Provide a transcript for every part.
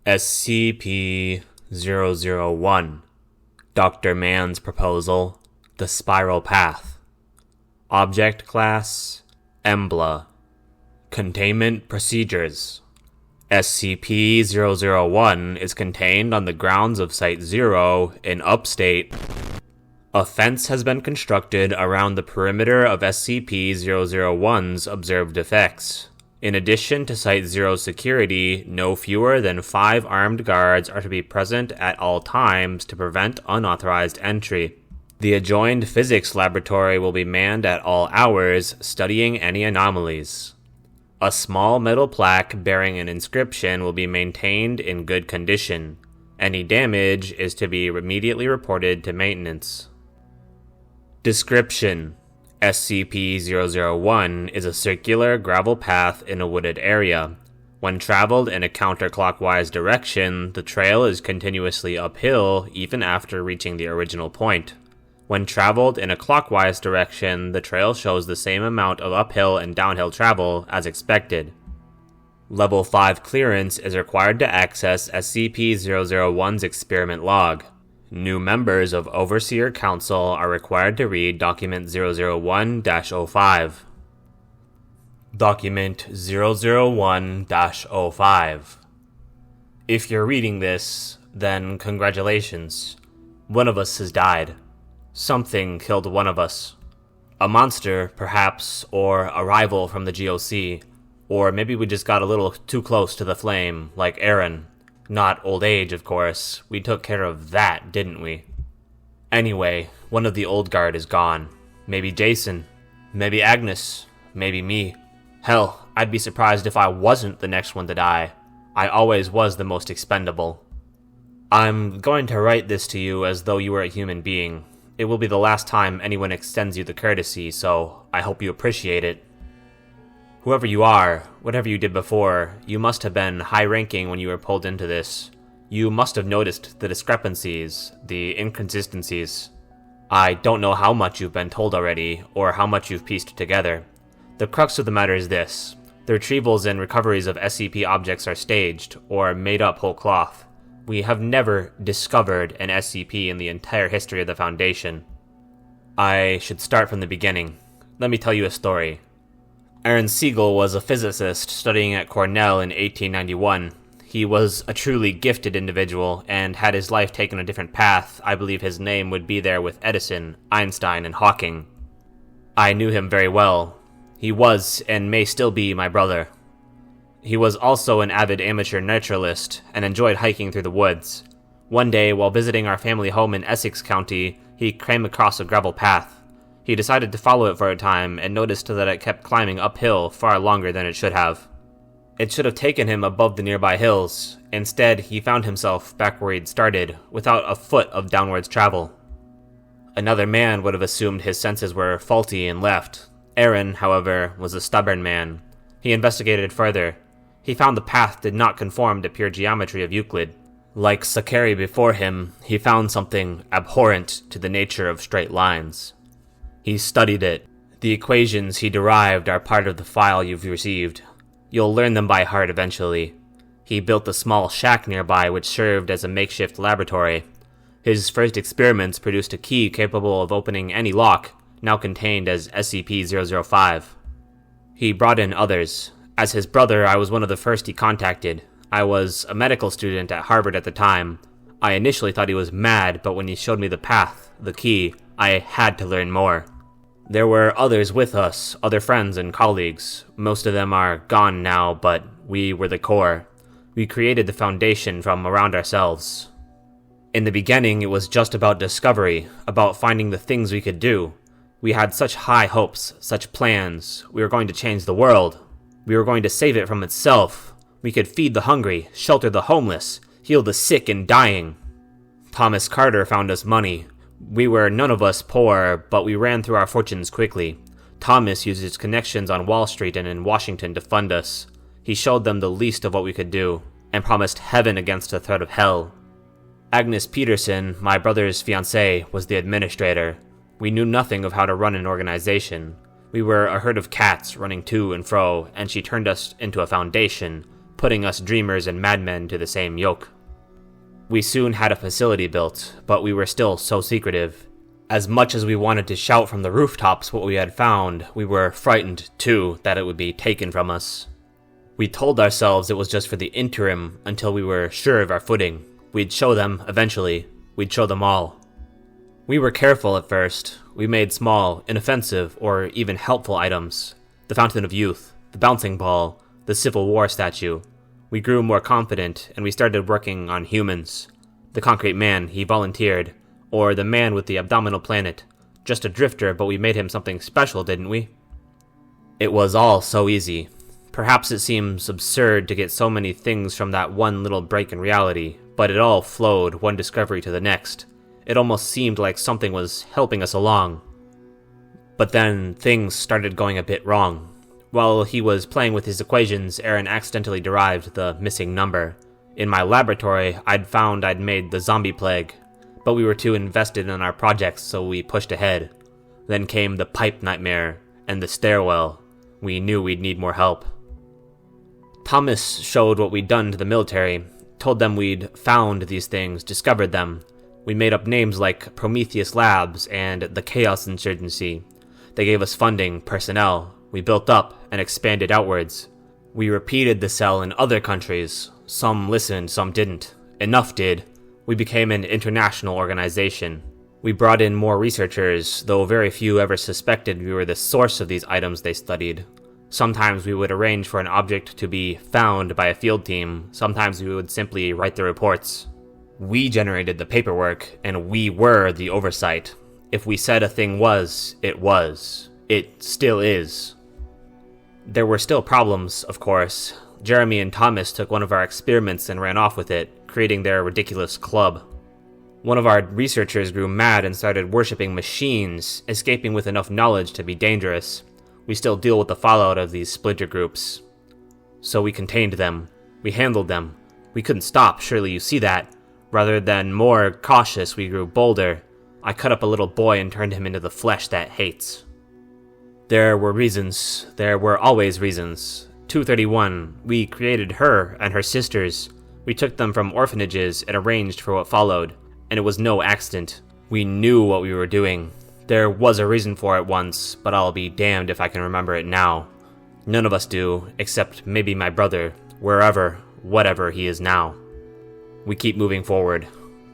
SCP-001 Dr. Mann's Proposal, The Spiral Path. Object Class Embla. Containment Procedures. SCP-001 is contained on the grounds of Site-0 in Upstate. A fence has been constructed around the perimeter of SCP-001's observed effects. In addition to Site-0's security, no fewer than 5 armed guards are to be present at all times to prevent unauthorized entry. The adjoined physics laboratory will be manned at all hours, studying any anomalies. A small metal plaque bearing an inscription will be maintained in good condition. Any damage is to be immediately reported to maintenance. Description: SCP-001 is a circular gravel path in a wooded area. When traveled in a counterclockwise direction, the trail is continuously uphill even after reaching the original point. When traveled in a clockwise direction, the trail shows the same amount of uphill and downhill travel as expected. Level 5 clearance is required to access SCP-001's experiment log. New members of Overseer Council are required to read Document 001-05. Document 001-05. If you're reading this, then congratulations. One of us has died. Something killed one of us. A monster, perhaps, or a rival from the GOC. Or maybe we just got a little too close to the flame, like Aaron. Not old age, of course. We took care of that, didn't we? Anyway, one of the old guard is gone. Maybe Jason. Maybe Agnes. Maybe me. Hell, I'd be surprised if I wasn't the next one to die. I always was the most expendable. I'm going to write this to you as though you were a human being. It will be the last time anyone extends you the courtesy, so I hope you appreciate it. Whoever you are, whatever you did before, you must have been high-ranking when you were pulled into this. You must have noticed the discrepancies, the inconsistencies. I don't know how much you've been told already, or how much you've pieced together. The crux of the matter is this. The retrievals and recoveries of SCP objects are staged, or made up whole cloth. We have never discovered an SCP in the entire history of the Foundation. I should start from the beginning. Let me tell you a story. Aaron Siegel was a physicist studying at Cornell in 1891. He was a truly gifted individual, and had his life taken a different path, I believe his name would be there with Edison, Einstein, and Hawking. I knew him very well. He was, and may still be, my brother. He was also an avid amateur naturalist, and enjoyed hiking through the woods. One day, while visiting our family home in Essex County, he came across a gravel path. He decided to follow it for a time, and noticed that it kept climbing uphill far longer than it should have. It should have taken him above the nearby hills. Instead, he found himself back where he'd started, without a foot of downwards travel. Another man would have assumed his senses were faulty and left. Aaron, however, was a stubborn man. He investigated further. He found the path did not conform to pure geometry of Euclid. Like Sakari before him, he found something abhorrent to the nature of straight lines. He studied it. The equations he derived are part of the file you've received. You'll learn them by heart eventually. He built a small shack nearby which served as a makeshift laboratory. His first experiments produced a key capable of opening any lock, now contained as SCP-005. He brought in others. As his brother, I was one of the first he contacted. I was a medical student at Harvard at the time. I initially thought he was mad, but when he showed me the path, the key, I had to learn more. There were others with us, other friends and colleagues. Most of them are gone now, but we were the core. We created the Foundation from around ourselves. In the beginning, it was just about discovery, about finding the things we could do. We had such high hopes, such plans. We were going to change the world. We were going to save it from itself. We could feed the hungry, shelter the homeless, heal the sick and dying. Thomas Carter found us money. We were none of us poor, but we ran through our fortunes quickly. Thomas used his connections on Wall Street and in Washington to fund us. He showed them the least of what we could do, and promised heaven against the threat of hell. Agnes Peterson, my brother's fiancée, was the administrator. We knew nothing of how to run an organization. We were a herd of cats running to and fro, and she turned us into a foundation, putting us dreamers and madmen to the same yoke. We soon had a facility built, but we were still so secretive. As much as we wanted to shout from the rooftops what we had found, we were frightened, too, that it would be taken from us. We told ourselves it was just for the interim until we were sure of our footing. We'd show them, eventually. We'd show them all. We were careful at first. We made small, inoffensive, or even helpful items. The Fountain of Youth, the bouncing ball, the Civil War statue. We grew more confident, and we started working on humans. The concrete man, he volunteered. Or the man with the abdominal planet. Just a drifter, but we made him something special, didn't we? It was all so easy. Perhaps it seems absurd to get so many things from that one little break in reality, but it all flowed, one discovery to the next. It almost seemed like something was helping us along. But then, things started going a bit wrong. While he was playing with his equations, Aaron accidentally derived the missing number. In my laboratory, I'd found I'd made the zombie plague, but we were too invested in our projects, so we pushed ahead. Then came the pipe nightmare, and the stairwell. We knew we'd need more help. Thomas showed what we'd done to the military, told them we'd found these things, discovered them. We made up names like Prometheus Labs and the Chaos Insurgency. They gave us funding, personnel. We built up and expanded outwards. We repeated the cell in other countries. Some listened, some didn't. Enough did. We became an international organization. We brought in more researchers, though very few ever suspected we were the source of these items they studied. Sometimes we would arrange for an object to be found by a field team. Sometimes we would simply write the reports. We generated the paperwork, and we were the oversight. If we said a thing was, it was. It still is. There were still problems, of course. Jeremy and Thomas took one of our experiments and ran off with it, creating their ridiculous club. One of our researchers grew mad and started worshipping machines, escaping with enough knowledge to be dangerous. We still deal with the fallout of these splinter groups. So we contained them. We handled them. We couldn't stop, surely you see that. Rather than more cautious, we grew bolder. I cut up a little boy and turned him into the flesh that hates. There were reasons. There were always reasons. 231, we created her and her sisters. We took them from orphanages and arranged for what followed, and it was no accident. We knew what we were doing. There was a reason for it once, but I'll be damned if I can remember it now. None of us do, except maybe my brother, wherever, whatever he is now. We keep moving forward.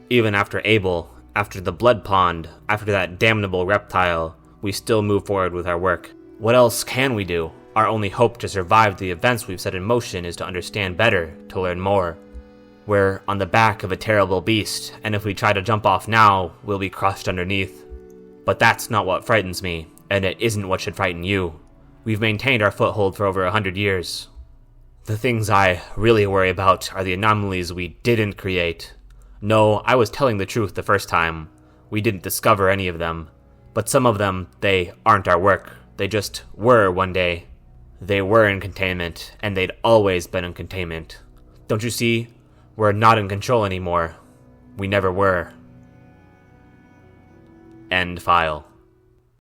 Even after Abel, after the blood pond, after that damnable reptile, we still move forward with our work. What else can we do? Our only hope to survive the events we've set in motion is to understand better, to learn more. We're on the back of a terrible beast, and if we try to jump off now, we'll be crushed underneath. But that's not what frightens me, and it isn't what should frighten you. We've maintained our foothold for over 100 years. The things I really worry about are the anomalies we didn't create. No, I was telling the truth the first time. We didn't discover any of them. But some of them, they aren't our work. They just were one day. They were in containment, and they'd always been in containment. Don't you see? We're not in control anymore. We never were. End file.